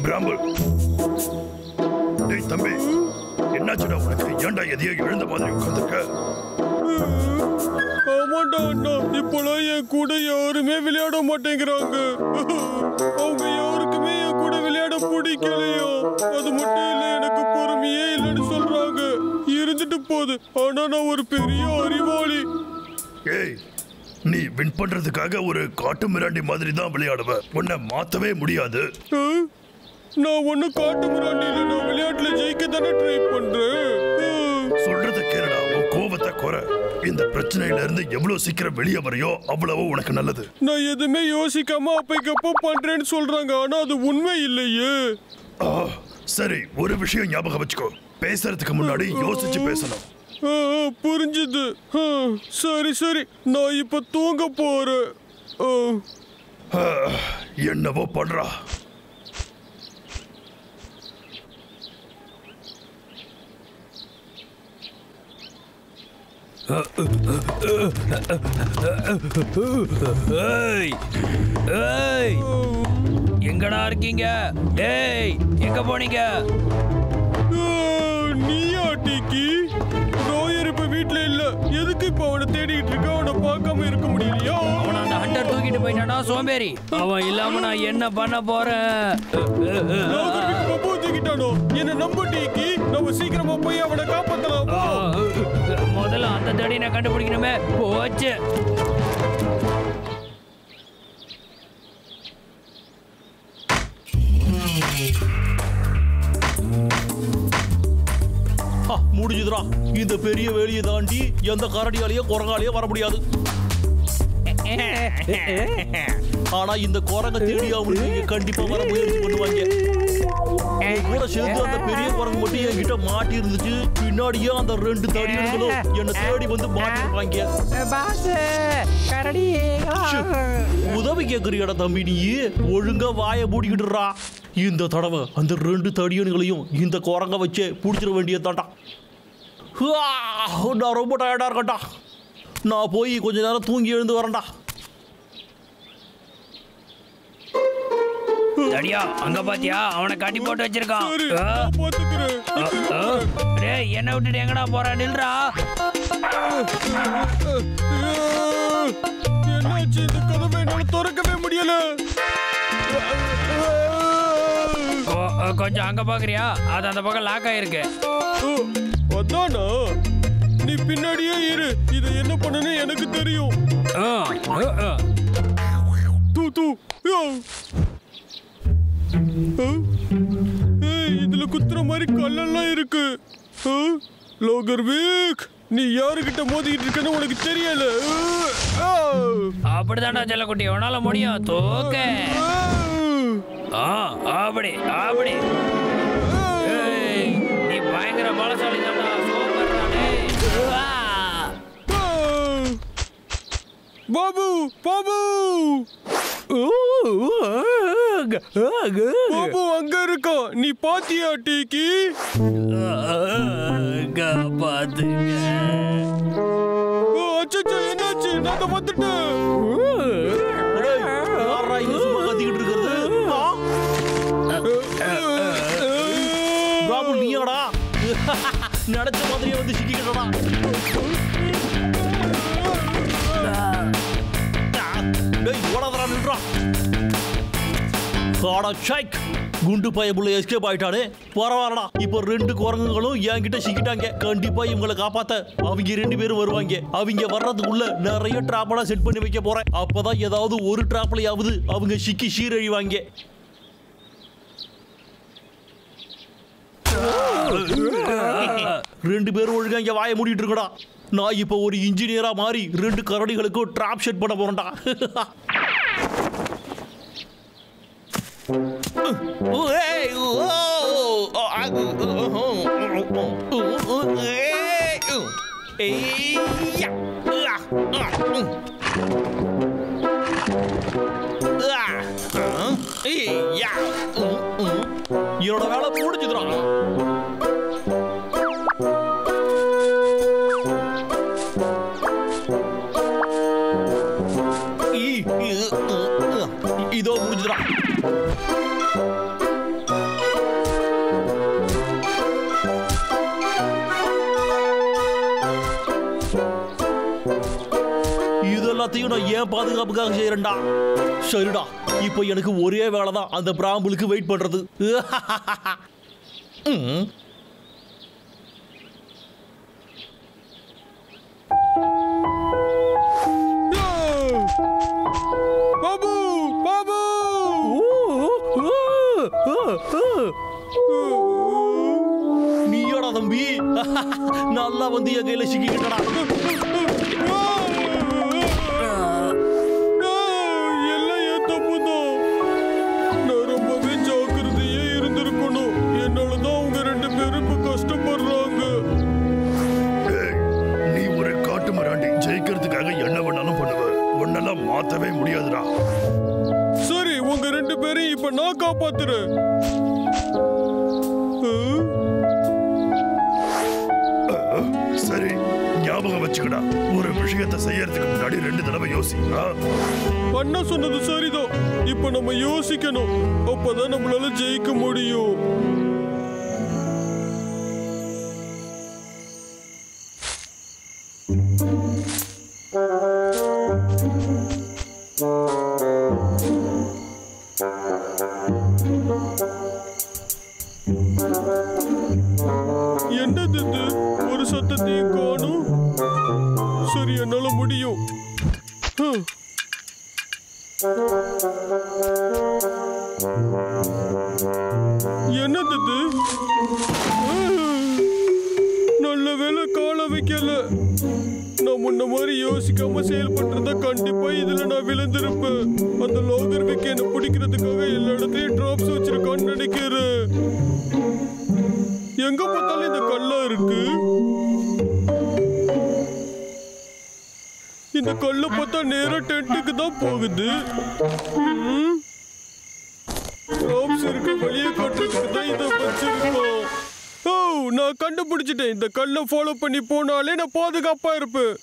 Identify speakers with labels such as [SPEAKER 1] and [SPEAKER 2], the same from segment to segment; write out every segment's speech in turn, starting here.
[SPEAKER 1] பிராம்பு, டேய் தம்பி, என்னாச்சுடா உனக்கு? ஏன்டா எதையோ எழுந்த மாதிரி உட்கார்ந்துருக்க?
[SPEAKER 2] ஆமாண்டா அண்ணா, இப்போலாம் என் கூட யாருமே விளையாட மாட்டேங்கிறாங்க. அவங்க யாருக்குமே என் கூட விளையாட பிடிக்கலையோ. அது மட்டும் இல்ல, எனக்கு பொறுமையே இல்லைன்னு சொல்றாங்க. இருந்துட்டு போகுது, ஆனா நான் ஒரு பெரிய அறிவாளி.
[SPEAKER 1] ஏய், நீ வின் பண்றதுக்காக ஒரு காட்டு மிராண்டி மாதிரி தான் விளையாடுவ. உன்னை மாத்தவே முடியாது.
[SPEAKER 2] நான் ஒன்னும் காட்டு மிராண்டி இல்லை, நான் விளையாட்டுல ஜெயிக்க தானே ட்ரை பண்றேன்.
[SPEAKER 1] சொல்றத கேளுடா, உன் கோபத்தை குறை. இந்த பிரச்சனையில இருந்து எவ்வளவு சீக்கிரம் வெளியே வரையோ அவ்வளவு உனக்கு நல்லது.
[SPEAKER 2] நான் எதுவுமே யோசிக்காம அப்பைக்கப்போ பண்றேன்னு சொல்றாங்க, ஆனா அது உண்மை இல்லையே.
[SPEAKER 1] சரி, ஒரு விஷயம் ஞாபகம் வச்சுக்கோ, பேசுறதுக்கு முன்னாடி யோசிச்சு பேசணும்.
[SPEAKER 2] புரிஞ்சுது. சரி சரி, நான் இப்ப தூங்க போறேன்.
[SPEAKER 1] என்னவோ பண்றா.
[SPEAKER 3] எங்கடா இருக்கீங்க? டேய், எங்க போனீங்க?
[SPEAKER 2] நீயா டிக்கி? ரோயர் இப்ப வீட்ல இல்ல. எதுக்கு இப்ப அவனை தேடிட்டு இருக்க? அவனை பார்க்காம இருக்க முடியலையா?
[SPEAKER 3] அவனை அந்த ஹண்டர் தூக்கிட்டு போயிட்டானா சோம்பேறி. அவன் இல்லாம நான் என்ன பண்ண போறேன்?
[SPEAKER 2] என்ன நம்ப டிக்கி, நம்ம சீக்கிரமா போய் அவனை காப்பாத்தலாம்.
[SPEAKER 3] முதல்ல அந்த தடியை கண்டுபிடிக்கணுமே. போச்சு.
[SPEAKER 4] முடிஞ்சுதுடா. இந்த பெரிய வேலியை தாண்டி எந்த கரடியாலேயோ குரங்காலேயோ வர முடியாது. ஆனா இந்த குரங்க தேடியாவும் கண்டிப்பா வர முயற்சி பண்ணுவாங்க. கூட சேர்ந்து அந்த பெரிய குரங்கு மட்டும் என்கிட்ட மாட்டி இருந்துச்சு. பின்னாடியே அந்த 2 தடியர்களும் என்ன தேடி வந்து மாட்டிருப்பாங்க. உதவி கேட்கறியாடா தம்பி? நீ ஒழுங்கா வாயை மூடிக்கிட்டுறா. இந்த தடவை அந்த 2 தடியன்களையும் இந்த குரங்க வச்சு பிடிச்சிட வேண்டியதான்டா. நான் ரொம்ப டயர்டா இருக்கேன்டா. நான் போய் கொஞ்ச நேரம் தூங்கி எழுந்து வரேன்டா.
[SPEAKER 3] தடியா, அங்க பாத்தியா? அவனை கட்டி போட்டு வச்சிருக்கான். டேய், என்ன விட்டுட்டு எங்கடா போற? நில்றா.
[SPEAKER 2] என்னாச்சு? இந்த கதவை என்னால திறக்கவே முடியல.
[SPEAKER 3] கொஞ்சம் அங்க பாக்குறியா? அது அந்த பக்கம் லாக் ஆயிருக்கு.
[SPEAKER 2] அதானா? நீ பின்னாடியே இரு. இதை என்ன பண்ணனே எனக்கு தெரியும். இதுல குத்துற மாதிரி கல்லெல்லாம் இருக்கு. லோகர்விக், நீ யாருகிட்ட மோதிக்கிட்டு இருக்கன்னு உனக்கு தெரியல.
[SPEAKER 3] அப்படிதான்டா செல்லக்குட்டி, உன்னால முடியும். தூக்க. அப்படி அப்படி. நீ பயங்கர பலசாலி தான்டா.
[SPEAKER 2] பாபு, பாபு, பாபு அங்க இருக்கா. நீ பாத்தியா டிக்கி?
[SPEAKER 3] பாத்துங்க.
[SPEAKER 2] அச்சோ, என்னாச்சு? நான் வந்துட்டேன்.
[SPEAKER 4] கத்திக்கிட்டு இருக்கிறது பாபு, நீயாடா? நடத்த மாதிரியே வந்து சிக்கிக்கிட்டா. குண்டு பயமுள்ள எஸ்கேப் ஆயிட்டானே. பரவாயில்லடா, இப்போ 2 குரங்குகளும் என்கிட்ட சிக்கிட்டாங்க. கண்டிப்பா இவங்களை காப்பாத்த அவங்க 2 பேரும் வருவாங்க. அவங்க வர்றதுக்குள்ள நிறைய டிராப்பெல்லாம் செட் பண்ணி வைக்க போறேன். அப்பதான் ஏதாவது ஒரு டிராப்லயாவது அவங்க சிக்கி சீரழிவாங்க. ரெண்டு பேரும் ஒழுங்கா இங்க வாயை மூடிட்டு இருக்கடா. நான் இப்போ ஒரு இன்ஜினியரா மாறி 2 கரடிகளுக்கும் டிராப் செட் பண்ண போறேன்டா. என்னோட வேலை முடிஞ்சுதுடா. இதோ முடிஞ்சுடா. இதெல்லாத்தையும் நான் ஏன் பாதுகாப்புக்காக செய்யறேன்டா. சரிடா, இப்போ எனக்கு ஒரே வேலை தான், அந்த பிராம்பலுக்கு வெயிட் பண்றது.
[SPEAKER 2] பாபு பாபு
[SPEAKER 4] நீயோட தம்பி நல்லா வந்து என் கையில சிக்கிக்கிட்டடா.
[SPEAKER 2] எல்லாம் என் தப்புதான். நான் ரொம்பவே ஜாக்கிரதையே இருந்திருக்கணும். என்னாலதான் அவங்க 2 பேரும் இப்ப கஷ்டப்படுறாங்க.
[SPEAKER 1] நீ ஒரு காட்டு மிராண்டி. ஜெயிக்கிறதுக்காக என்ன வேணாலும் பண்ணுவ. உன்னெல்லாம் மாத்தவே முடியாதுடா.
[SPEAKER 2] சரி, உங்க 2 பேரையும் இப்ப நான் காப்பாத்துறேன்.
[SPEAKER 1] சரி, ஞாபகம் வச்சுக்கடா. ஒரு விஷயத்தை செய்யறதுக்கு முன்னாடி 2 தடவை யோசி.
[SPEAKER 2] அண்ணா சொன்னது சரிதான். இப்ப நம்ம யோசிக்கணும். அப்பதான் நம்மளால ஜெயிக்க முடியும். என்னது இது? ஒரு சத்தத்தையும் காணும். சரி, என்னால முடியும். என்னது இது? நல்ல வேளை கால வைக்கல. நான் முன்ன மாதிரி யோசிக்காம செயல்பட்டிருந்தா கண்டிப்பா இதுல நான் விழுந்திருப்பேன். அந்த லோகர்விக்கு என்ன பிடிக்கிறதுக்காக எல்லா இடத்துலயும் டிராப்ஸ் வச்சிருக்கான்னு நினைக்கிறேன். எங்க பார்த்தாலும் இந்த கல்லா இருக்கு. இந்த கல்ல பார்த்தா நேரா டென்ட்டுக்கு தான் போகுது. டிராப்ஸ் இருக்க வழியை காட்டுறதுக்கு தான் இதை வச்சிருக்கோம். ஓ, நான் கண்டுபிடிச்சிட்டேன். இந்த கல்லை ஃபாலோ பண்ணி போனாலே நான் பாதுகாப்பா இருப்பேன்.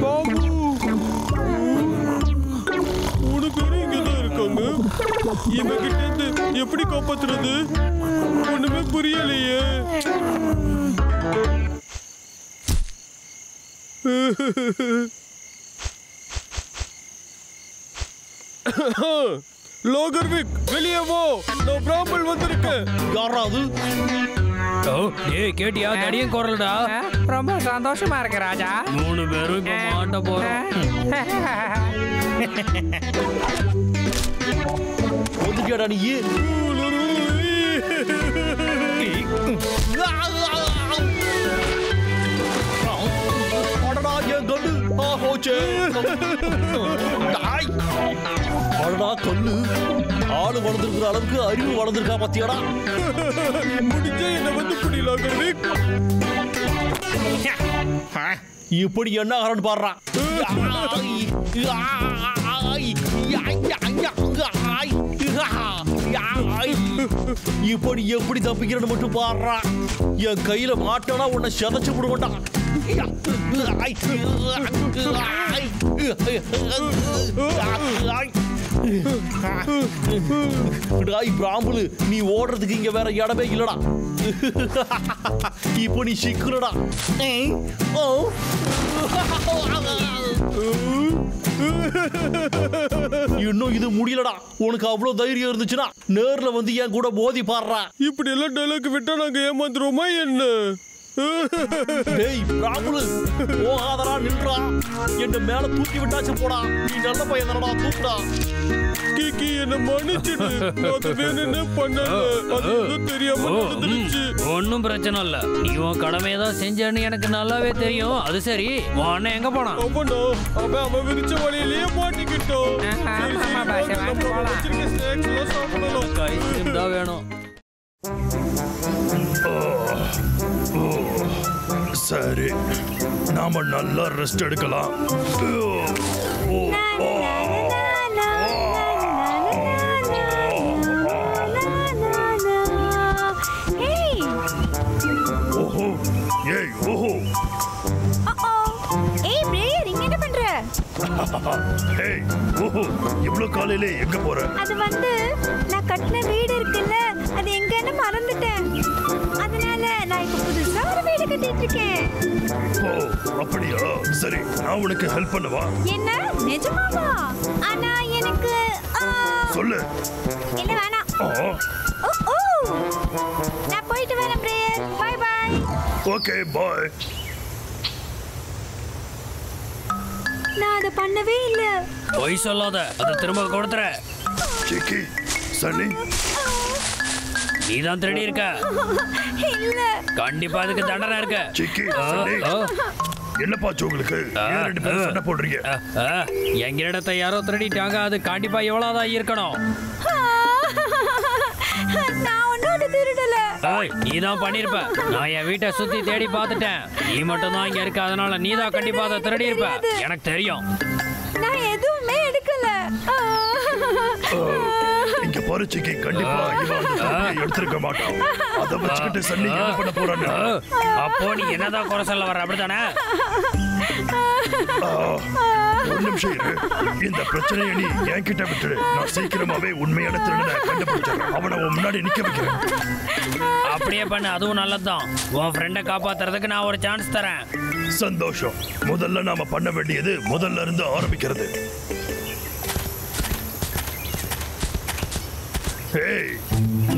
[SPEAKER 2] பாபு, 3 பேரும் இங்கதான் இருக்காங்க. இவங்கிட்ட இருந்து எப்படி காப்பாத்துறது? ஒண்ணுமே புரியலையே. லோகர்விக், வெளியே வா. நான் பிராம்பல் வந்திருக்கேன்.
[SPEAKER 4] யாராவது?
[SPEAKER 3] ஏய், கேட்டியா? தடியன் குரல்டா.
[SPEAKER 5] ரொம்ப சந்தோஷமா இருக்கு ராஜா.
[SPEAKER 3] 3 பேரும் இப்ப மாட்ட போறோம்.
[SPEAKER 4] ஒதுக்கியாடா நீ? கல்லு ஆளு வளர்ந்துருக்கிற அளவுக்கு அறிவு வளர்ந்துருக்கா பாத்தியாடா?
[SPEAKER 2] முடிஞ்ச என்ன வந்து புரியல.
[SPEAKER 4] இப்படி என்ன ஆரன்னு பாடுறான். இப்படி எப்படி தப்பிக்கிறன்னு மட்டும் பாடுறான். என் கையில மாட்டனா உன்னை செதைச்சு விடுவேன்டான். பிராம்புலு, நீ ஓடுறதுக்கு இங்க வேற இடமே இல்லடா. இப்போ நீ சிக்குறடா. இன்னும் இது முடியலடா. உனக்கு அவ்வளவு தைரியம் இருந்துச்சுன்னா நேர்ல வந்து என் கூட மோதி பாடுறா.
[SPEAKER 2] இப்படி எல்லாம் டைலாக் விட்டா நாங்க ஏமாந்துருவோமா என்ன?
[SPEAKER 4] டேய் பிராம்புலு, போகாதடா, நில்றா. என்ன மேல தூக்கி விட்டாச்சு போடா. நீ நல்ல பையன் தானடா, தூக்குடா.
[SPEAKER 2] கீகி, என்ன மன்னிச்சிடு. அது வேணும்னே பண்ணல. அது ஏதோ தெரியாம நடந்துருச்சு.
[SPEAKER 3] ஒன்னும் பிரச்சனை இல்ல. நீ உன் கடமையை தான் செஞ்சேன்னு எனக்கு நல்லாவே தெரியும். அது சரி, உன் அண்ணன் எங்க போனான்?
[SPEAKER 2] அவன் விரிச்ச வழியிலேயே மாட்டிக்கிட்டோம்.
[SPEAKER 3] ஐஸ்கிரீம் தான் வேணும்.
[SPEAKER 1] சரி, நாம நல்லா ரெஸ்ட் எடுக்கலாம். ஏய், ஓஹோ, இவ்ளோ காலையிலே எங்க போற?
[SPEAKER 6] அது வந்து நான் கட்டின வீடு இருக்குல்ல, அது எங்கன்னு மறந்துட்டேன். அதனால நான் இப்ப புதுசா ஒரு வீடு கட்டிட்டு இருக்கேன்.
[SPEAKER 1] ஓ, அப்படியா? சரி, நான் உனக்கு ஹெல்ப் பண்ணவா?
[SPEAKER 6] என்ன நிஜமாவா? ஆனா எனக்கு
[SPEAKER 1] சொல்லு.
[SPEAKER 6] இல்ல வேணாம்.
[SPEAKER 1] ஆ,
[SPEAKER 6] ஓ ஓ நான் போயிட்டு வரேன் prayer. Bye bye.
[SPEAKER 1] Okay, bye.
[SPEAKER 6] நான் அதை பண்ணவே இல்ல.
[SPEAKER 3] பொய் சொல்லாத, அதை திரும்ப கொடுத்துற.
[SPEAKER 1] சிக்கி, சன்னி,
[SPEAKER 3] நீதான் திருடி இருக்க.
[SPEAKER 6] இல்ல.
[SPEAKER 3] கண்டிப்பா அதுக்கு தண்டனை இருக்கு.
[SPEAKER 1] சிக்கி, சன்னி. என்னப்பா உங்களுக்கு? ஏன் ரெண்டு பேரும் சண்டை போடுறீங்க?
[SPEAKER 3] எங்க இடத்தை யாரோ திருடிட்டாங்க. அது கண்டிப்பா எவ்வளவுதான் இருக்கணும்.
[SPEAKER 6] நான் ஒன்னோட திருடல.
[SPEAKER 3] நீதான் பண்ணிருப்ப. நான் என் வீட்டை சுத்தி தேடி பார்த்துட்டேன். நீ மட்டும் தான் இங்க இருக்க. அதனால நீதான் கண்டிப்பா அதை திருடி இருப்ப. எனக்கு தெரியும்.
[SPEAKER 6] நான் எதுவுமே எடுக்கல.
[SPEAKER 1] இங்க பாரு சிக்கி, கண்டிப்பா இவன் அந்த தொப்பியை எடுத்திருக்க மாட்டான். அதை வச்சுக்கிட்டு சன்னி என்ன பண்ண போறான்னு.
[SPEAKER 3] அப்போ நீ என்னதான் குறை சொல்ல வர, அப்படித்தானே?
[SPEAKER 1] ஒரு நிமிஷம் இரு. இந்த பிரச்சனையை நீ என்கிட்ட விட்டுடு. நான் சீக்கிரமாவே உண்மையான திருடனை கண்டுபிடிச்சிடறேன். அவனை உன் முன்னாடி நிக்க வைக்கிறேன்.
[SPEAKER 3] அப்படியே பண்ணு, அதுவும் நல்லதுதான். உன் ஃப்ரெண்டை காப்பாத்துறதுக்கு நான் ஒரு சான்ஸ் தரேன்.
[SPEAKER 1] சந்தோஷம். முதல்ல நாம பண்ண வேண்டியது முதல்ல இருந்து ஆரம்பிக்கிறது. ஏய்,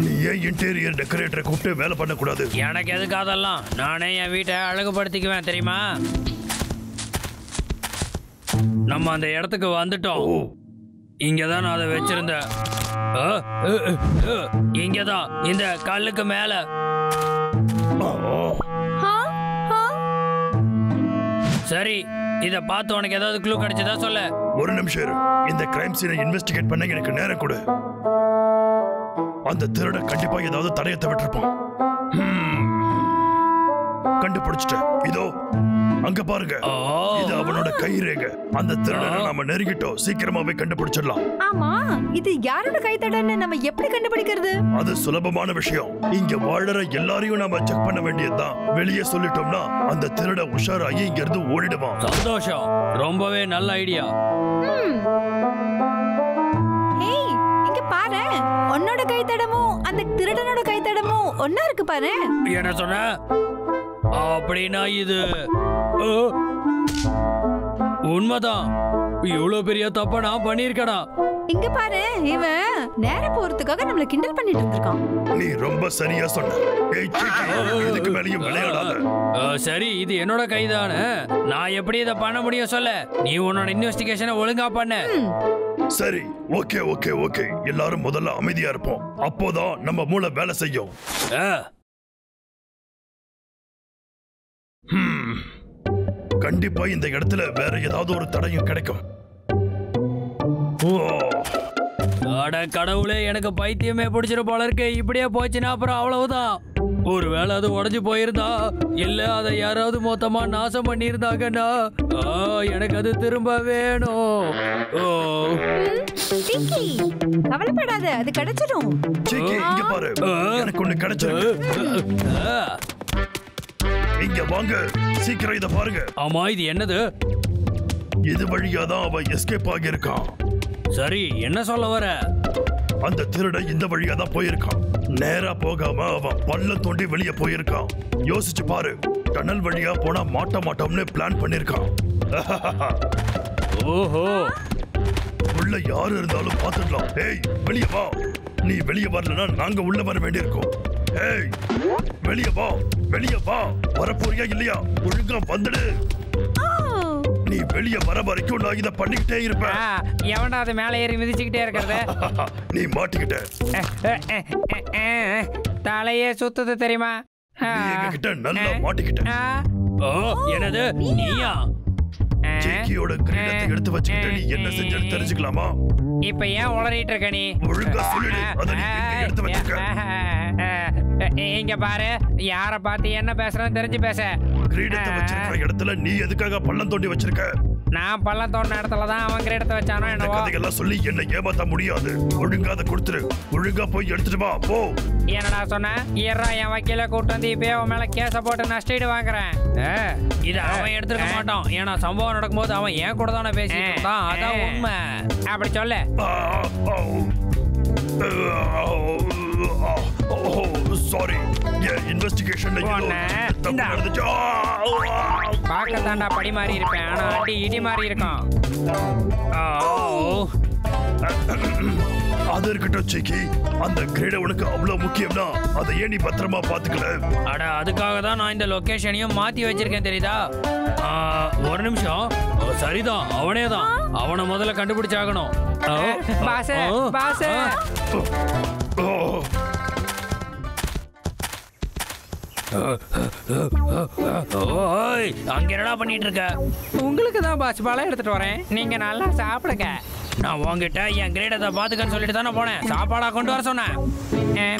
[SPEAKER 1] நீ ஏன் இன்டீரியர் டெக்கரேட்டரை கூப்பிட்டு வேலை பண்ணக்கூடாது?
[SPEAKER 3] எனக்கு எதுக்கு அதெல்லாம்? நானே என் வீட்டை அழகுபடுத்திக்குவேன், தெரியுமா? நம்ம அந்த இடத்துக்கு வந்துட்டோம். இங்கதான் நான் அதை வச்சிருந்தேன். இங்கதான், இந்த கல்லுக்கு மேல. சரி, இத பார்த்து உனக்கு ஏதாவது க்ளூ கிடைச்சதா சொல்ல.
[SPEAKER 1] ஒரு நிமிஷம் இரு. இந்த கிரைம் சீனை இன்வெஸ்டிகேட் பண்ண எனக்கு நேரம் கொடு. அந்த திருட கண்டிப்பா ஏதாவது தடயத்தை விட்டுருப்பான். கண்டுபிடிச்சிட்டேன். இதோ அங்க பாருங்க. இது அவனோட கை ரேகை. அந்த திருடனை நாம நெருங்கிட்டோம். சீக்கிரமாவே கண்டுபிடிச்சிடலாம்.
[SPEAKER 6] ஆமா, இது யாரோட கைத்தடன்னு நம்ம எப்படி கண்டுபிடிக்கிறது?
[SPEAKER 1] அது சுலபமான விஷயம். இங்க வாழற எல்லாரையும் நாம செக் பண்ண வேண்டியதுதான். வெளியே சொல்லிட்டோம்னா அந்த திருட உஷாராகி இங்க இருந்து ஓடிடுவான்.
[SPEAKER 3] சந்தோஷம், ரொம்பவே நல்ல ஐடியா.
[SPEAKER 6] ஏய், இங்க பாரு. உன்னோட கைத்தடமும் அந்த திருடனோட கைத்தடமும் ஒண்ணா இருக்கு பாரு.
[SPEAKER 3] என்ன சொன்ன? அப்படின்னா இது உண்மைதான். இவ்வளவு பெரிய தப்ப நான் பண்ணிருக்கடா.
[SPEAKER 6] இங்க பாரு, இவன் நேரா போறதுக்காக நம்மள கிண்டல் பண்ணிட்டு இருக்கான்.
[SPEAKER 1] நீ ரொம்ப சரியா சொன்ன. ஏய் சிக்கி, இதுக்கு மேலயும் விளையாடாத.
[SPEAKER 3] சரி, இது என்னோட கைதானே. நான் எப்படி இதை பண்ண முடியும் சொல்ல? நீ உன்னோட இன்வெஸ்டிகேஷனை ஒழுங்கா பண்ண.
[SPEAKER 1] சரி, ஓகே ஓகே ஓகே. எல்லாரும் முதல்ல அமைதியா இருப்போம். அப்போதான் நம்ம மூளை வேலை செய்யும். கண்டிப்பா இந்த இடத்துல வேற ஏதாவது ஒரு தடயம் கிடைக்கும்.
[SPEAKER 3] அட கடவுளே, எனக்கு பைத்தியமே பிடிச்சிரு போல இருக்கு. இப்படியே போச்சுன்னா அப்புறம் அவ்வளவுதான். ஒருவேளை அது உடஞ்சு போயிருந்தா, இல்ல அதை யாராவது மொத்தமா நாசம் பண்ணிருந்தாங்கன்னா எனக்கு அது திரும்ப வேணும்.
[SPEAKER 6] கவலைப்படாத, அது கிடைச்சிடும்.
[SPEAKER 1] இங்க பாரு, எனக்கு ஒண்ணு கிடைச்சிருக்கு. இங்க வாங்க, சீக்கிரம் இத பாருங்க.
[SPEAKER 3] ஆமா, இது என்னது?
[SPEAKER 1] இது வழியாதான் அவன் எஸ்கேப் ஆகியிருக்கான்.
[SPEAKER 3] சரி, என்ன சொல்ல வர?
[SPEAKER 1] அந்த திருட இந்த வழியாதான் போயிருக்கான். நேரா போகாம அவன் பள்ளம் தோண்டி வெளியே போயிருக்கான். யோசிச்சு பாரு, டனல் வழியா போனா மாட்ட மாட்டோம்னு பிளான் பண்ணிருக்கான்.
[SPEAKER 3] ஓஹோ,
[SPEAKER 1] உள்ள யாரு இருந்தாலும் பாத்துடலாம். ஏய், வெளியே வா. நீ வெளியே வரலன்னா நாங்க உள்ள வர வேண்டியிருக்கோம். ஏய், வெளியே வா, வெளியே வா. வரப்போறியா இல்லையா? ஒழுங்கா வந்துடு. நீ வெளியே வர வரைக்கும் நான் இதை பண்ணிக்கிட்டே இருப்பேன்.
[SPEAKER 5] எவன்டா அது மேலே ஏறி மிதிச்சுக்கிட்டே இருக்கிறது?
[SPEAKER 1] நீ மாட்டிக்கிட்ட.
[SPEAKER 5] தலையே சுத்துது தெரியுமா?
[SPEAKER 1] நீ எங்ககிட்ட நல்லா மாட்டிக்கிட்ட.
[SPEAKER 3] என்னது? நீயா?
[SPEAKER 1] ஜேக்கியோட கிரீடத்தை எடுத்து வச்சுக்கிட்ட நீ என்ன செஞ்சு தெரிஞ்சுக்கலாமா?
[SPEAKER 5] இப்ப ஏன் உளறிட்டு இருக்க நீ?
[SPEAKER 1] ஒழுங்கா சொல்லிடு, அத நீ எங்க எடுத்து வச்சிருக்க?
[SPEAKER 5] இங்க பாரு, யார பார்த்து என்ன பேசுறேன்னு தெரிஞ்சு பேச.
[SPEAKER 1] கிரீடத்தை வச்சிருக்கிற இடத்துல நீ எதுக்காக பள்ளம் தோண்டி வச்சிருக்க?
[SPEAKER 5] நான் பள்ளம் தோண்டின இடத்துல தான் அவன் கிரீடத்தை வச்சானோ
[SPEAKER 1] இந்த
[SPEAKER 5] என்னவோ.
[SPEAKER 1] கதையெல்லாம் சொல்லி என்ன ஏமாத்த முடியாது. ஒழுங்கா அதை கொடுத்துரு. ஒழுங்கா போய் எடுத்துட்டு வா, போ.
[SPEAKER 5] என்னடா சொன்ன? ஏறா என் வக்கீல கூட்டு வந்து இப்பயே அவன் மேல கேஸ போட்டு நஷ்டீடு வாங்குறேன்.
[SPEAKER 3] இத அவன் எடுத்துக்க மாட்டான். ஏன்னா சம்பவம் நடக்கும்போது அவன் ஏன் கூட தானே பேசிட்டு இருந்தான். அதான் உண்மை.
[SPEAKER 5] அப்படி சொல்லு.
[SPEAKER 1] சாரி, இன்வெஸ்டிகேஷன்ல தப்பு நடந்துச்சு.
[SPEAKER 5] பார்க்கத்தாண்டா படி மாதிரி இருப்பேன், ஆனா அடி இடி மாதிரி இருக்கும்.
[SPEAKER 1] அது இருக்கட்டும் சிக்கி, அந்த கிரேட உனக்கு அவ்வளவு முக்கியம்னா அதை ஏன் நீ பத்திரமா பாத்துக்கல?
[SPEAKER 3] அட அதுக்காக தான் நான் இந்த லொகேஷனையும் மாத்தி வச்சிருக்கேன் தெரியுதா? ஒரு நிமிஷம். சரிதான், அவனே தான். அவனை முதல்ல கண்டுபிடிச்சாகணும்.
[SPEAKER 5] பாஸ் பாஸ்
[SPEAKER 3] அங்க என்னடா பண்ணிட்டு இருக்க?
[SPEAKER 5] உங்களுக்கு தான் பாஸ் பழம் எடுத்துட்டு வரேன், நீங்க நல்லா சாப்பிடுங்க.
[SPEAKER 3] நான் உங்ககிட்ட என் கிரேடத்தை பாத்துக்கன்னு சொல்லிட்டு தானே போனேன். சாப்பாடா கொண்டு வர சொன்னேன்.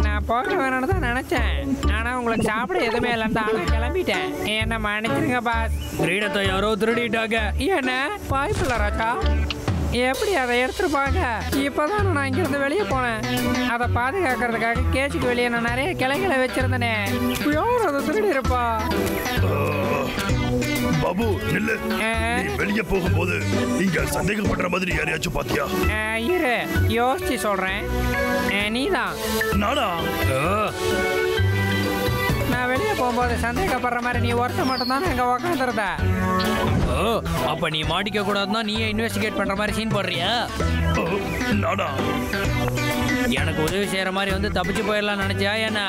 [SPEAKER 5] நான் போக வேணும்னு தான் நினைச்சேன், ஆனா உங்களுக்கு சாப்பிட எதுவுமே இல்லைன்னு தான் கிளம்பிட்டேன். என்ன மன்னிச்சிருங்க பாஸ்.
[SPEAKER 3] கிரீடத்தை யாரோ திருடிட்டாங்க.
[SPEAKER 5] என்ன வாய்ப்பில்ல ராஜா, எப்படி அதை எடுத்துருப்பாங்க? இப்போதான் நான் இங்கிருந்து வெளியே போனேன். அதை பாதுகாக்கிறதுக்காக கேஜுக்கு வெளியே நான் நிறைய கிளைகளை வச்சிருந்தேனே. யார் அதை திருடி இருப்பா?
[SPEAKER 1] பாபு நில்லு. நீ வெளியே போகும்போது இங்க சந்தேகப்படுற மாதிரி யாரையாச்சும் பாத்தியா?
[SPEAKER 5] இரு யோசிச்சு சொல்றேன். நீதான்.
[SPEAKER 1] நானா?
[SPEAKER 5] நான் வெளியே போகும்போது சந்தேகப்படுற மாதிரி நீ ஒருத்த மட்டும் தானே அங்க உக்காந்துருந்த.
[SPEAKER 3] அப்ப நீ மாட்டிக்க கூடாதுன்னா நீயே இன்வெஸ்டிகேட் பண்ற மாதிரி சீன் போடுறியா?
[SPEAKER 1] நானா?
[SPEAKER 3] எனக்கு உதவி செய்யற மாதிரி வந்து தப்பிச்சு போயிடலாம் நினைச்சியா என்ன?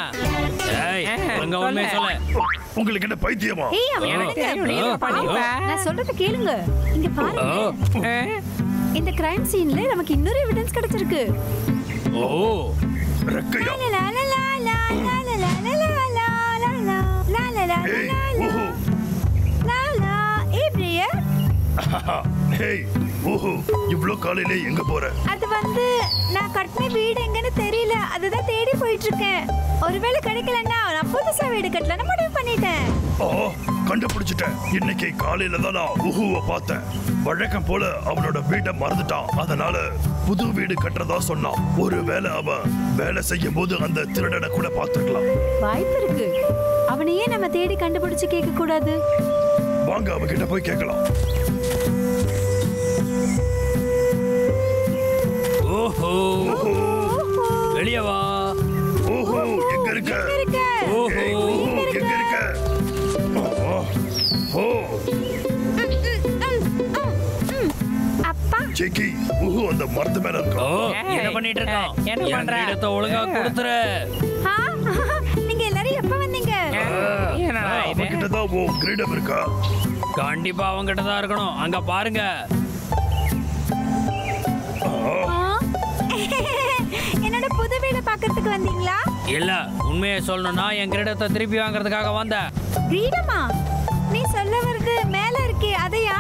[SPEAKER 3] அங்க உண்மையை சொல்ல.
[SPEAKER 1] உங்களுக்கு என்ன பைத்தியமா?
[SPEAKER 6] நான் சொல்றத கேளுங்க. இங்க பாருங்க, இந்த கிரைம் சீன்ல நமக்கு இன்னொரு எவிடன்ஸ் கிடைச்சிருக்கு.
[SPEAKER 3] ஓ
[SPEAKER 1] ரெக்கையா? இவ்ளோ காலையில எங்க போற?
[SPEAKER 6] அது வந்து நான் கட்டின வீடு எங்கன்னு தெரியல, அதுதான் தேடி போயிட்டு இருக்கேன். ஒருவேளை கிடைக்கலன்னா நான் புதுசா வீடு கட்டலாம்னு முடிவு பண்ணிட்டேன்.
[SPEAKER 1] கண்டுபிடிச்சிட்டேன். இன்னைக்கு காலையில தான் நான் உஹுவை பார்த்தேன். வழக்கம் போல அவனோட வீட்டை மறந்துட்டான். அதனால புது வீடு கட்டுறதா சொன்னான். ஒருவேளை அவன் வேலை செய்யும் போது அந்த திருடனை கூட பார்த்துக்கலாம்.
[SPEAKER 6] வாய்ப்பு இருக்கு. அவனையே நம்ம தேடி கண்டுபிடிச்சு கேட்க கூடாது.
[SPEAKER 1] வாங்க அவகிட்ட போய் கேட்கலாம்.
[SPEAKER 3] ஓஹோ, வெளியே வா.
[SPEAKER 1] ஓஹோ, எங்க இருக்க? ஓஹோ, எங்க இருக்க?
[SPEAKER 6] அப்பா
[SPEAKER 1] சிக்கி, ஓஹோ அந்த மரத்து மேல இருக்கா.
[SPEAKER 3] என்ன பண்ணிட்டு இருக்கான்?
[SPEAKER 5] என்ன பண்ற?
[SPEAKER 3] இடத்தை ஒழுங்கா கொடுத்துரு.
[SPEAKER 6] நீங்க எல்லாரும் எப்ப வந்தீங்க?
[SPEAKER 1] அவகிட்ட தான் உன் கிரீடம் இருக்கா?
[SPEAKER 3] கண்டிப்பா அவங்கிட்ட தான் இருக்கணும். அங்க பாருங்க.
[SPEAKER 6] என்னோட புது வீட பாக்கிறதுக்கு வந்தீங்களா?
[SPEAKER 3] இல்ல, உண்மையை சொல்லணும்னா என் கிரீடத்தை திருப்பி வாங்குறதுக்காக வந்தேன்.
[SPEAKER 6] கிரீடமா? நீ சொல்ல வருது மேல இருக்கே அதையா?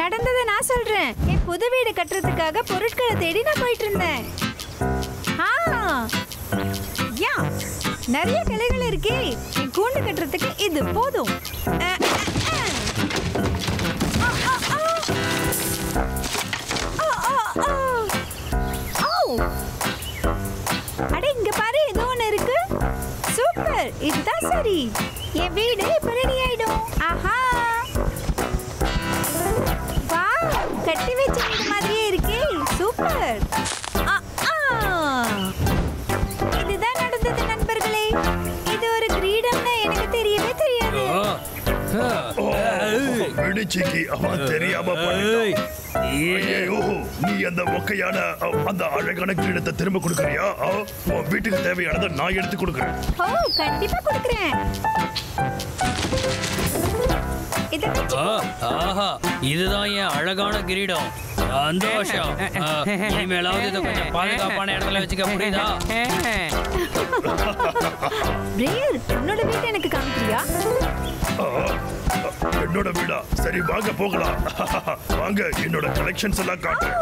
[SPEAKER 6] நடந்ததை நான் சொல்றேன். என் புது வீடு கட்டுறதுக்காக பொருட்களை தேடி நான் போயிட்டு இருந்தேன். நிறைய கிளைகள் இருக்கே. என் கூண்டு கட்டுறதுக்கு இது போதும். அட இங்க பாரு, ஏதோ ஒண்ணு இருக்கு. சூப்பர், இதுதான் சரி. என் வீடு இப்ப ரெடி ஆயிடும். ஆஹா, வா, கட்டி வச்ச வீடு மாதிரியே இருக்கே. சூப்பர். இதுதான் நடந்தது நண்பர்களே. இது ஒரு கிரீடம்னு எனக்கு தெரியவே தெரியாது.
[SPEAKER 1] சிக்கி, அவன் தெரியாம பண்ணிட்டான். நீ அந்த மொக்கையான அந்த அழகான கிரீடத்தை திரும்ப கொடுக்கறியா? உன் வீட்டுக்கு தேவையானதை நான் எடுத்து கொடுக்குறேன்.
[SPEAKER 6] ஓ, கண்டிப்பா கொடுக்குறேன்.
[SPEAKER 3] ஆஹா, இதுதான் என் அழகான கிரீடம். சந்தோஷம். இனிமேலாவது இதை கொஞ்சம் பாதுகாப்பான இடத்துல வச்சுக்க முடியுதா?
[SPEAKER 6] பிரேயர், உன்னோட வீட்டை எனக்கு காமிக்கிறியா?
[SPEAKER 1] என்னோட வீடா? சரி வாங்க போகலாம். வாங்க, என்னோட கலெக்ஷன்ஸ் எல்லாம் காட்டுறேன்.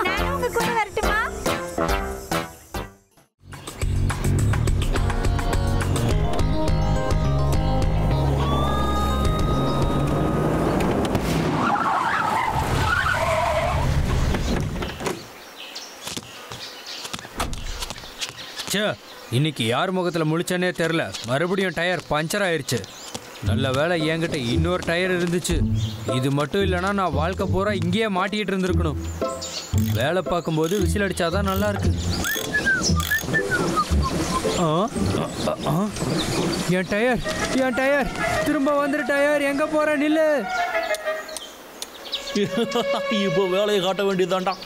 [SPEAKER 6] நான் உங்க கூட வரட்டுமா?
[SPEAKER 3] ச்சே, இன்னைக்கு யார் முகத்தில் முழிச்சனே தெரில. மறுபடியும் டயர் பஞ்சர் ஆயிடுச்சு. நல்ல வேளை என்கிட்ட இன்னொரு டயர் இருந்துச்சு. இது மட்டும் இல்லைன்னா நான் வாழ்க்கை பூரா இங்கேயே மாட்டிக்கிட்டு இருந்திருக்கணும். வேலை பார்க்கும்போது விசில் அடிச்சாதான் நல்லா இருக்கு. என் டயர் திரும்ப வந்துரு. டயர் எங்க போற? நில்லு.
[SPEAKER 4] இப்போ வேலையை காட்ட வேண்டியதாண்டா.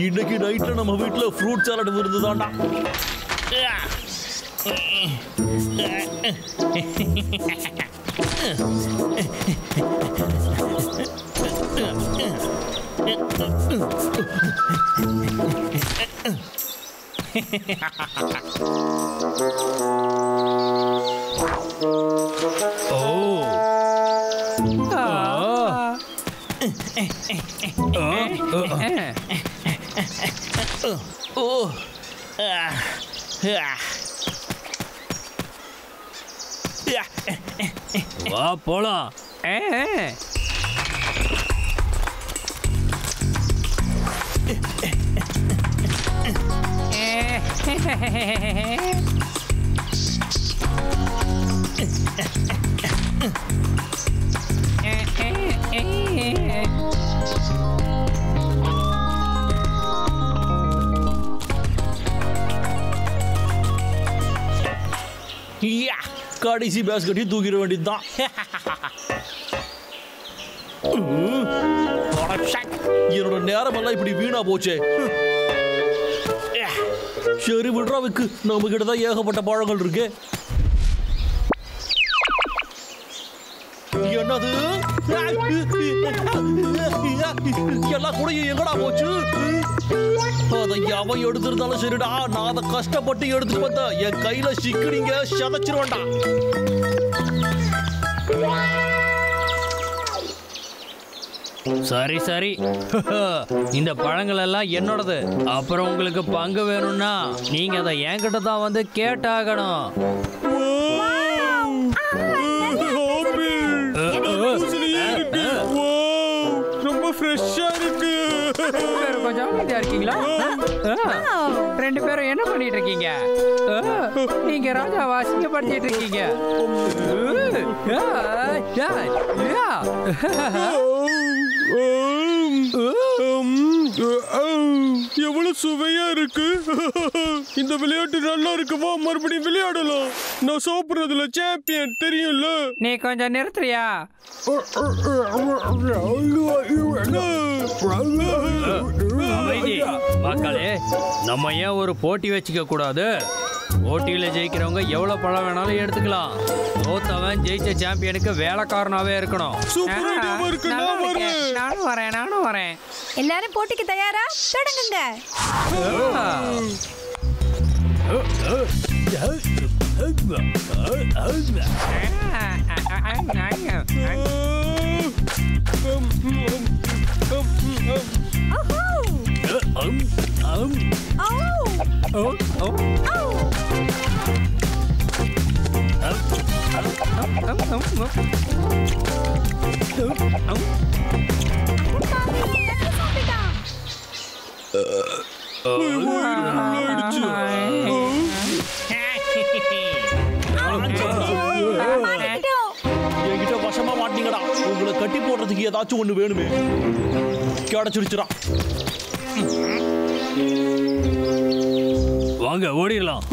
[SPEAKER 4] இன்னைக்கு நைட்ல நம்ம வீட்டுல ஃப்ரூட் சாலட் விருந்துதாண்டா.
[SPEAKER 3] வா போலாம்.
[SPEAKER 4] கடைசி பேஸ் கட்டி தூக்கிட வேண்டியதுதான். என்னோட நேரம் எல்லாம் இப்படி வீணா போச்சே. சரி விடுறாவுக்கு, நம்ம கிட்டதான் ஏகப்பட்ட பழங்கள் இருக்கு. என்னது எல்லாம் கூட எங்கடா போச்சு? அதை எவன் எடுத்திருந்தாலும் சரிடா, நான் அதை கஷ்டப்பட்டு எடுத்துட்டு வந்த என் கையில சிக்கினீங்க சதைச்சிருவேன்டா.
[SPEAKER 3] சரி சரி, இந்த பழங்கள் எல்லாம் என்னோடது. அப்புறம் உங்களுக்கு பங்கு வேணும்னா நீங்க அதை என்கிட்ட தான் வந்து கேட்டாகணும்.
[SPEAKER 2] ரொம்ப ஃப்ரெஷ்ஷா இருக்கு.
[SPEAKER 5] கொஞ்சம் அமைதியா இருக்கீங்களா? ரெண்டு பேரும் என்ன பண்ணிட்டு இருக்கீங்க? நீங்க ராஜாவை அசிங்கப்படுத்திட்டு இருக்கீங்க.
[SPEAKER 2] எவ்வளவு சுவையா இருக்கு. இந்த விளையாட்டு நல்லா இருக்குமா? மறுபடியும் விளையாடலாம். நான் சாப்பிடுறதுல சாம்பியன் தெரியும்ல.
[SPEAKER 5] நீ கொஞ்சம் நிறுத்துறியா?
[SPEAKER 3] மக்களே, நம்ம ஏன் ஒரு போட்டி வச்சுக்க கூடாது? போட்டியில ஜெயிக்கிறவங்க எவ்வளவு பழம் வேணாலும் எடுத்துக்கலாம். தோத்தவன் ஜெயிச்ச சாம்பியனுக்கு வேலைக்காரனாவே இருக்கணும்.
[SPEAKER 5] நானும் வரேன்.
[SPEAKER 6] எல்லாரும் போட்டிக்கு தயாரா? தொடங்குங்க.
[SPEAKER 4] என்கிட்ட வசமா மாட்டீங்கடா. உங்களை கட்டி போடுறதுக்கு ஏதாச்சும் ஒண்ணு வேணுமே. கிடைச்சிருச்சுடா.
[SPEAKER 3] வாங்க ஓடிடலாம்.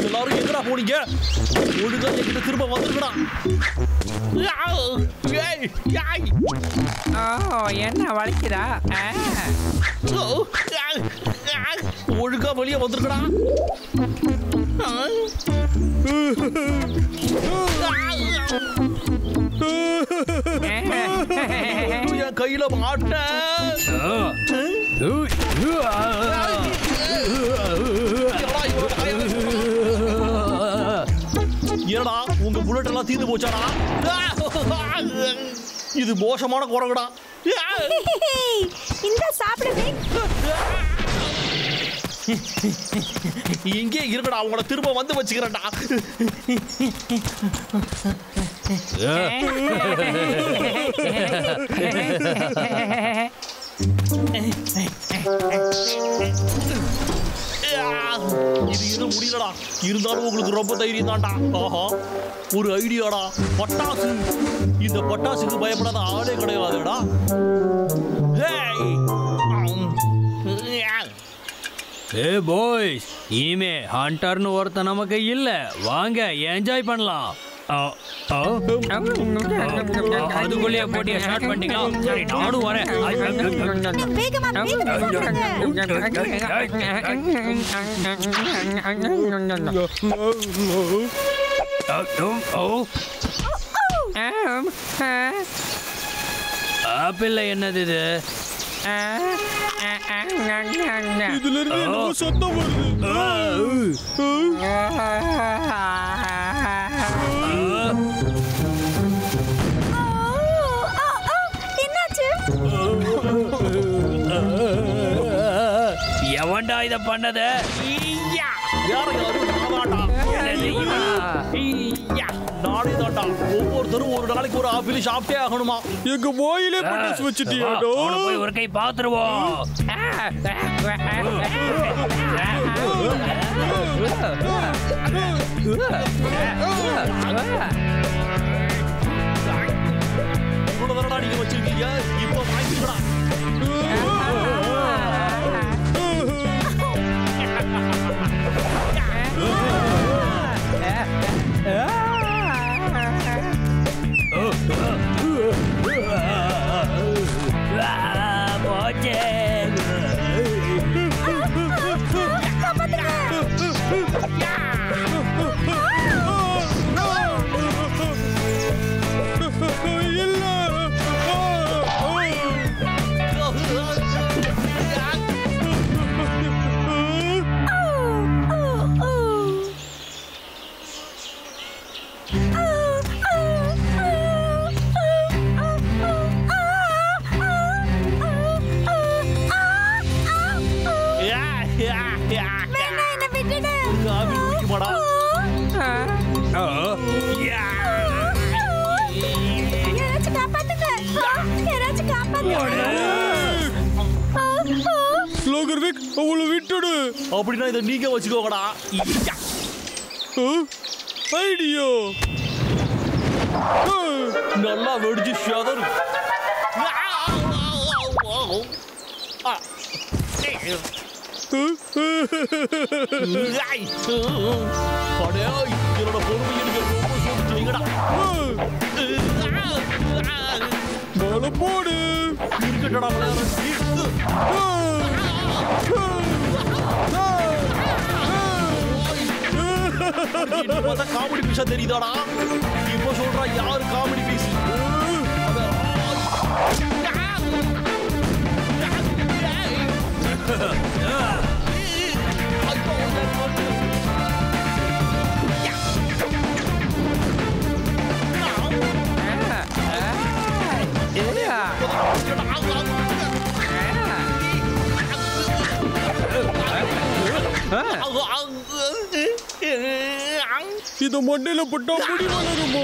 [SPEAKER 4] எல்லாரும் எங்கடா போனீங்க? ஒழுங்கா என்கிட்ட திரும்ப வந்துருக்கடா.
[SPEAKER 5] என்ன வலிக்குதா?
[SPEAKER 4] ஒழுங்கா வெளியே வந்துருக்கடா. என் கையில மாட்ட. ஏடா உங்க புல்லட் எல்லாம் தீர்ந்து போச்சாடா? இது மோசமான குரங்குடா.
[SPEAKER 6] இந்த சாப்பிடுங்க.
[SPEAKER 4] இங்கே இருக்கடா, அவங்கள திரும்ப வந்து வச்சுக்கிறேன்டா. இது இன்னும் முடியலடா. இருந்தாலும் உங்களுக்கு ரொம்ப தைரியம் தான்டா. ஆஹா, ஒரு ஐடியாடா. பட்டாசு. இந்த பட்டாசுக்கு பயப்படாத ஆளே கிடையாதுடா.
[SPEAKER 3] ஏ பாய்ஸ், இனிமே ஹண்டர்னு ஒருத்தன் நமக்கு இல்ல. வாங்க என்ஜாய் பண்ணலாம். அதுக்குள்ளேயே போட்டியை ஸ்டார்ட் பண்ணிட்டீங்களா? சரி, நானும் வரேன்.
[SPEAKER 6] வேகமா
[SPEAKER 3] ஆப்பிள் என்னது இது?
[SPEAKER 2] இதுல இருந்து என்னமோ சத்தம் வருது.
[SPEAKER 3] எவன்டா இத பண்ணது?
[SPEAKER 4] வேற யாரும் நானாடா. நானே தான்டா. ஒவ்வொருத்தரும் ஒரு நாளைக்கு ஒரு ஆப்பிள் சாப்பிட்டே ஆகணுமா?
[SPEAKER 2] எங்க வாயிலே பட்டாசு வச்சுட்டியாடா?
[SPEAKER 3] போய் ஒரு கை பாத்துருவோம்.
[SPEAKER 4] இவ்வளவு தானடா நீங்க வச்சிருக்கீங்க. இப்ப வாங்கிக்கடா.
[SPEAKER 2] அவளை விட்டுடு.
[SPEAKER 4] அப்படின்னா இதை நீங்க வச்சுக்கோங்கடா.
[SPEAKER 2] ஐடியா
[SPEAKER 4] நல்லா வெடிச்சு ஷதரு. என்னோட பொறுமை எனக்கு ரொம்ப சோதிச்சுங்கடா.
[SPEAKER 2] மேல போடு.
[SPEAKER 4] இருக்கட்டடா காமெடி பீஸா தெரியுதாடா? இப்போ சொல்றா யாரு காமெடி பீஸ்?
[SPEAKER 2] இத மண்ணில போட்டா முடி வளருமோ?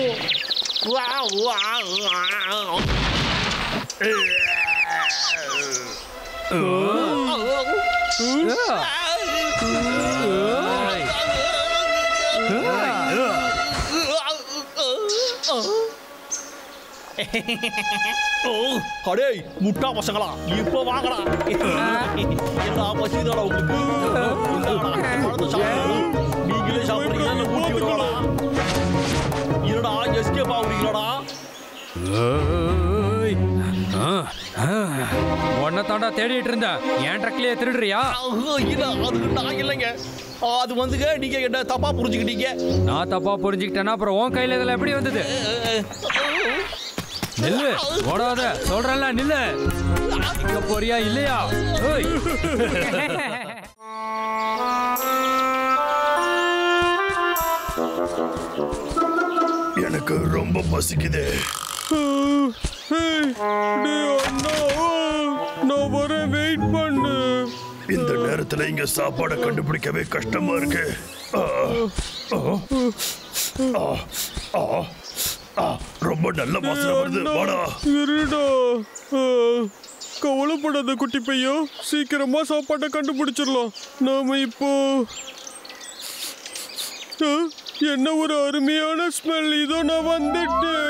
[SPEAKER 4] அடே முட்டா பசங்களா, இப்ப வாங்கடா. என்னடா பசிதாடா உங்களுக்கு? நீங்களே சாப்பிடுறீங்களா? ஊட்டி விடுவாடா. என்னடா எஸ்கேப் ஆகுறீங்களாடா?
[SPEAKER 3] உன்னை தாண்டா தேடிட்டு இருந்த. என் ட்ரக்லயே திருடுறியா?
[SPEAKER 4] இல்ல, அது நான் இல்லைங்க. அது வந்துங்க, நீங்க என்ன தப்பா புரிஞ்சுக்கிட்டீங்க.
[SPEAKER 3] நான் தப்பா புரிஞ்சுக்கிட்டேன்னா அப்புறம் உன் கையில இதெல்லாம் எப்படி வந்தது? நில்லு, ஓடாத, சொல்றல நில்லு. இங்க போறியா இல்லையா?
[SPEAKER 1] எனக்கு ரொம்ப பசிக்குது.
[SPEAKER 2] நான் வரேன், வெயிட் பண்ணு.
[SPEAKER 1] இந்த நேரத்துல நேரத்துல இங்க சாப்பாடை கண்டுபிடிக்கவே கஷ்டமா இருக்கு. ரொம்ப நல்ல வாசனை வருது. வாடா.
[SPEAKER 2] கவலைப்படாத குட்டி பையன், சீக்கிரமா சாப்பாட்டை கண்டுபிடிச்சிடலாம். நாம இப்போ என்ன ஒரு அருமையான ஸ்மெல். இதோ நான் வந்துட்டேன்.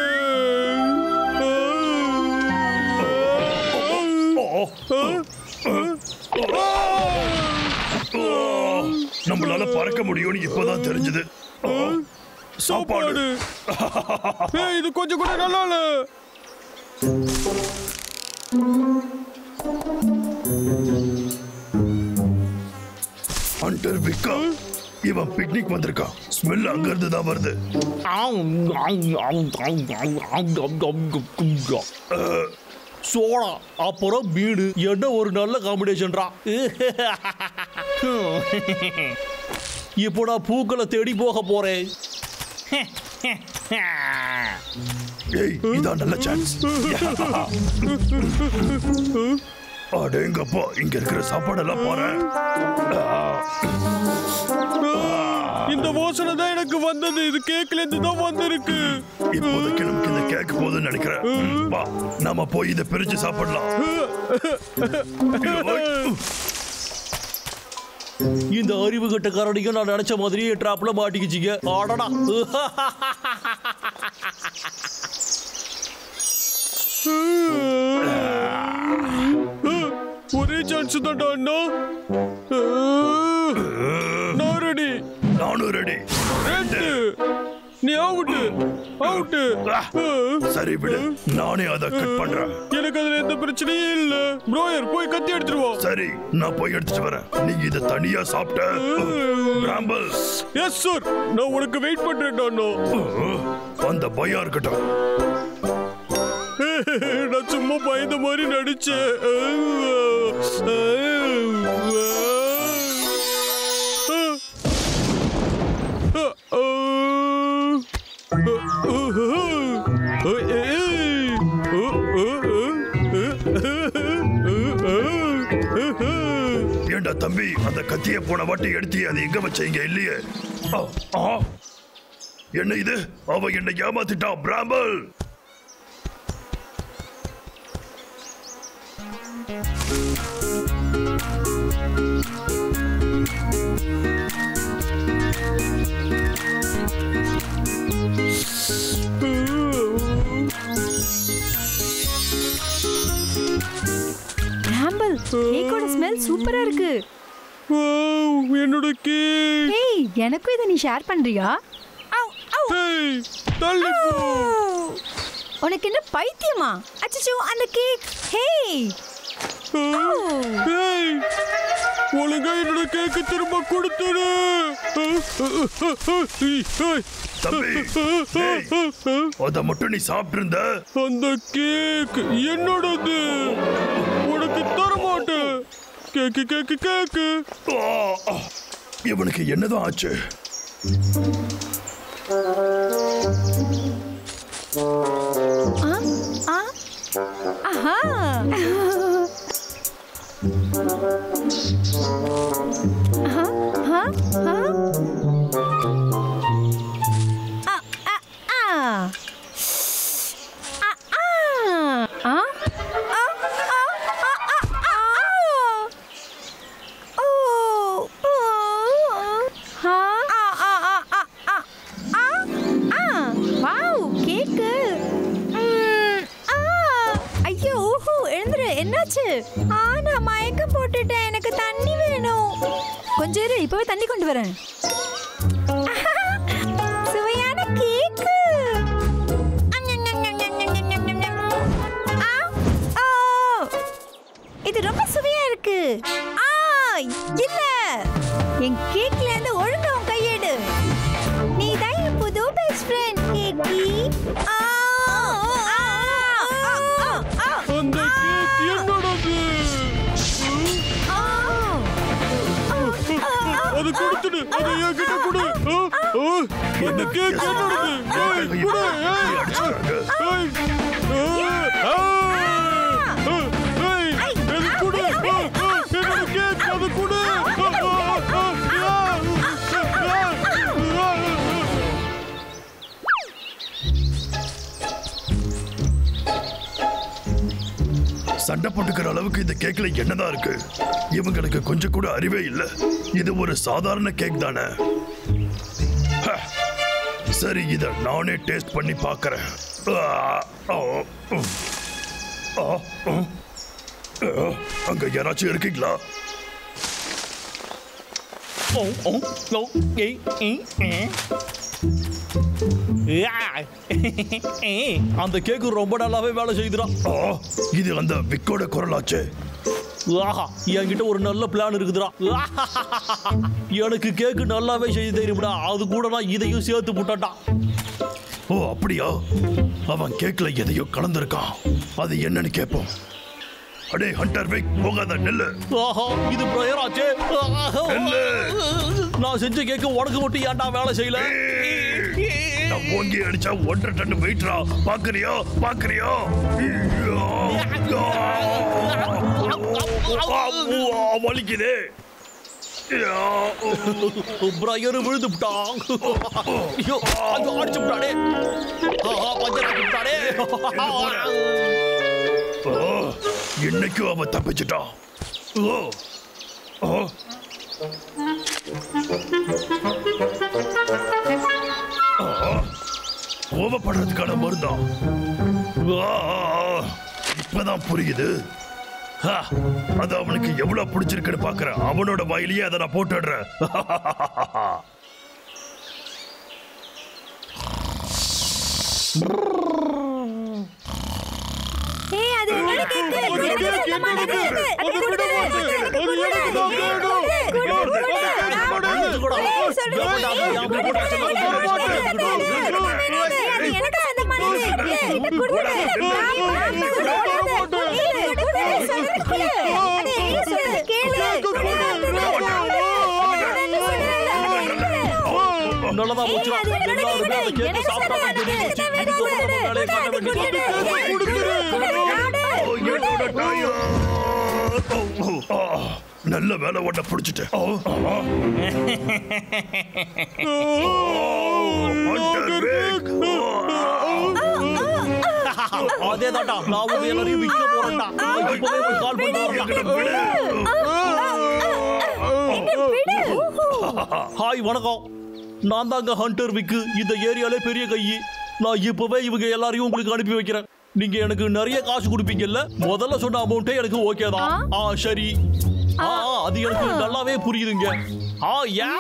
[SPEAKER 1] நம்மளால பறக்க முடியும்னு இப்பதான் தெரிஞ்சது.
[SPEAKER 2] சாப்பாடு. இது கொஞ்சம் கூட நல்லா இல்ல.
[SPEAKER 1] ஹண்டர் விக்கா, இவன் பிக்னிக் வந்திருக்கான். ஸ்மெல் அங்க இருந்து தான் வருது.
[SPEAKER 4] சோடா அப்புறம் வீடு, என்ன ஒரு நல்ல காம்பினேஷன்ரா. இப்போ நான் பூக்களை தேடி போக போறேன்.
[SPEAKER 1] ஏய், இதான் நல்ல சான்ஸ். அடேங்கப்பா, இங்க இருக்கிற சாப்பாடெல்லாம் பாரு.
[SPEAKER 2] இந்த வாசனை தான் எனக்கு வந்தது. இது கேக்ல இருந்து தான் வந்திருக்கு.
[SPEAKER 1] இப்போதைக்கு நமக்கு இந்த கேக் போதும்னு நினைக்கிறேன். வா, நாம போய் இதை பிரிச்சு சாப்பிடலாம்.
[SPEAKER 4] இந்த அறிவு கட்ட கரடியும் நான் நினைச்ச மாதிரியே டிராப்ல மாட்டிக்கிச்சிங்க. ஆடடா.
[SPEAKER 2] ஒரே சான்ஸ் தான்டா அண்ணா. நான் ரெடி.
[SPEAKER 1] நானும் ரெடி.
[SPEAKER 2] நீ அவுட்டு. அவுட்டு.
[SPEAKER 1] சரி விடு, நானே அதை கட் பண்றேன்.
[SPEAKER 2] எனக்கு அதுல எந்த பிரச்சனையும் இல்ல. ப்ரோயர் போய் கத்தி எடுத்துட்டு வா.
[SPEAKER 1] சரி, நான் போய் எடுத்துட்டு வரேன். நீங்க இதை தனியா சாப்பிட்ட. ராம்பல்.
[SPEAKER 2] எஸ் சார், நான் உனக்கு வெயிட் பண்றேன்டா அண்ணா.
[SPEAKER 1] அந்த பயம் இருக்கட்டும்.
[SPEAKER 2] நான் சும்மா பயந்த மாதிரி நடிச்சேன்.
[SPEAKER 1] ஏண்டா தம்பி, அந்த கத்திய போன வாட்டி எடுத்து அது எங்க வச்சீங்க இல்லையே? என்ன இது? அவ என்னை ஏமாத்திட்டான். பிராம்பல்.
[SPEAKER 6] ராம்பல், கேக்கோட ஸ்மெல் சூப்பரா இருக்கு.
[SPEAKER 2] என்னோட கேக்.
[SPEAKER 6] ஏய், எனக்கும் இதை நீ ஷேர் பண்றியா?
[SPEAKER 2] ஏய், தள்ளி போ.
[SPEAKER 6] உனக்கு என்ன பைத்தியமா? அச்சச்சோ, அந்த கேக். ஹேய்.
[SPEAKER 2] ஏய், ஒழுங்கா என்னோட கேக்கு திரும்ப கொடுத்துடு.
[SPEAKER 1] தம்பி, அத மட்டும் நீ சாப்பிட்டு இருந்த.
[SPEAKER 2] அந்த கேக் என்னோடது. உனக்கு தர மாட்டேன். கேக்கு கேக்கு கேக்கு.
[SPEAKER 1] இவனுக்கு என்னதான் ஆச்சு?
[SPEAKER 6] ஆஹா. நான் மயக்கம் போட்டுட்டேன். எனக்கு தண்ணி வேணும். கொஞ்சம் இரு, இப்பவே தண்ணி கொண்டு வரேன். சுவையான கேக்கு. இது ரொம்ப சுவையா இருக்கு. இல்ல, என் கேக்ல இருந்து ஒழுங்கா உன் கையெடு. நீ தான் என் புது பெஸ்ட் ஃப்ரெண்ட் கேக்கி.
[SPEAKER 2] அந்த கேக் என்னோடது. அது கொடுத்துடு. அதை என்கிட்ட கொடு. அந்த கேக் என்னோடது. கொடு. அது கொடு. என்னோட கேக் அது கொடு.
[SPEAKER 1] சண்டை போட்டுக்கிற அளவுக்கு இந்த கேக்ல என்னதான் இருக்கு? இவங்களுக்கு கொஞ்சம் கூட அறிவே இல்ல. இது ஒரு சாதாரண கேக் தானே. சரி, இத நானே டேஸ்ட் பண்ணி பார்க்கறேன். அங்க யாராச்சும் இருக்கீங்களா?
[SPEAKER 4] அந்த கேக்கு ரொம்ப நல்லாவே வேலை செய்யுதுடா.
[SPEAKER 1] இது அந்த விக்கோட குரலாச்சே.
[SPEAKER 4] ஆஹா, என்கிட்ட ஒரு நல்ல பிளான் இருக்குதுடா. எனக்கு கேக்கு நல்லாவே செய்ய தெரியும்டா. அது கூட நான் இதையும் சேர்த்து போட்டான்டா.
[SPEAKER 1] ஓ அப்படியா? அவன் கேக்ல எதையோ கலந்திருக்கான். அது என்னன்னு கேட்போம். அடே ஹண்டர் விக், போகாத நெல்லு.
[SPEAKER 4] ஆஹா, இது பிரயர் ஆச்சே. நான் செஞ்ச கேக்கு உனக்கு மட்டும் ஏன்டா வேலை செய்யல?
[SPEAKER 1] நான் ஓங்கி அடிச்சா 1.5 டன் வெயிட்ரா. பாக்குறியா? வலிக்குதே.
[SPEAKER 4] பிரயர் விழுந்துட்டான். அடிச்சு விட்டானே.
[SPEAKER 1] இன்னைக்கும் அவன் தப்பிச்சுட்டான். கோபப்படுறதுக்கான மருந்தான். இப்பதான் புரியுது. அது அவனுக்கு எவ்வளவு பிடிச்சிருக்குன்னு பாக்குறேன். அவனோட வாயிலேயே அதை நான் போட்டுடுறேன்.
[SPEAKER 4] நல்லதா போச்சுடா. எல்லாருமே அந்த கேக்க சாப்பிட்டாங்க.
[SPEAKER 1] நல்ல வேலை ஒன்ன பிடிச்சிட்டேன்.
[SPEAKER 4] அதே தாண்டா, நான் உங்க எல்லாரையும் விற்க போறேன்டா. இப்பவே போய் கால் பண்ணுறேன். ஹாய், வணக்கம். நான் தாங்க ஹண்டர் விக்கு. இந்த ஏரியாலே பெரிய கையி. நான் இப்பவே இவங்க எல்லாரையும் உங்களுக்கு அனுப்பி வைக்கிறேன். நீங்க எனக்கு நிறைய காசு கொடுப்பீங்கல்ல? முதல்ல சொன்ன அமௌண்ட்டே எனக்கு ஓகே தான். சரி, அது எனக்கு நல்லாவே புரியுதுங்க. யா,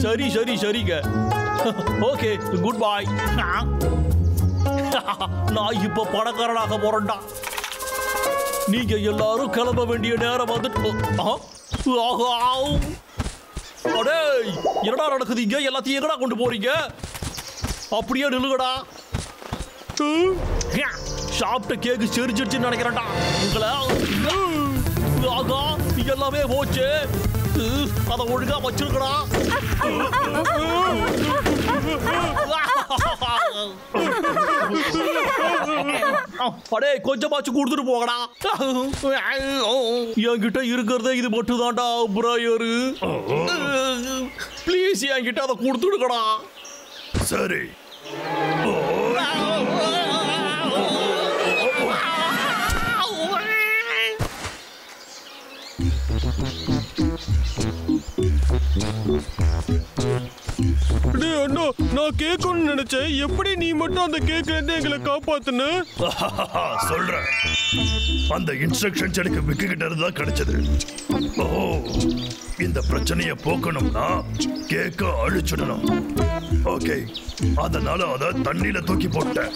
[SPEAKER 4] சரி சரி சரிங்க. ஓகே, குட் பாய். நான் இப்ப பணக்காரனாக போறேன்டா. நீங்க எல்லாரும் கிளம்ப வேண்டிய நேரம் வந்துட்டு. என்னடா நடக்குதுங்க? எல்லாத்தையும் எங்கடா கொண்டு போறீங்க? அப்படியே நில்லுங்கடா. சாப்பிட்ட கேக்கு செரிச்சிருச்சுன்னு நினைக்கிறேன்டா. உங்களை எல்லாமே போச்சு. அதை ஒழுங்கா வச்சிருக்கடா. அடே, கொஞ்சமாச்சு கொடுத்துட்டு போகடா. என்கிட்ட இருக்கிறதே இது மட்டும் தான்டா பிரயரு. ப்ளீஸ் என்கிட்ட அதை கொடுத்துடுக்கடா.
[SPEAKER 1] சரி.
[SPEAKER 2] அண்ணா, நான் கேட்கணும்னு நினைச்சேன். எப்படி நீ மட்டும் அந்த கேக்ல இருந்து எங்களை காப்பாத்துன?
[SPEAKER 1] சொல்றேன். அந்த இன்ஸ்ட்ரக்ஷன்ஸ் எனக்கு விக்கு கிட்ட இருந்தா கிடைச்சது. இந்த பிரச்சனையை போக்கணும்னா கேக்க அழிச்சிடணும். ஓகே, அதனால அத தண்ணியில தூக்கி போட்டேன்.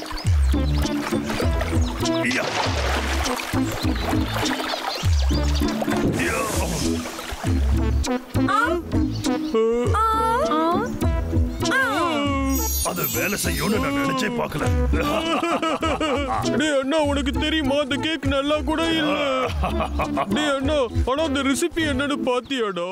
[SPEAKER 1] அது வேலை செய்யும்னு நான் நினைச்சே பார்க்கல.
[SPEAKER 2] அண்ணா, உனக்கு தெரியுமா அந்த கேக் நல்லா கூட இல்ல. அண்ணா, ஆனா அந்த ரெசிபி என்னன்னு பாத்தியாடா?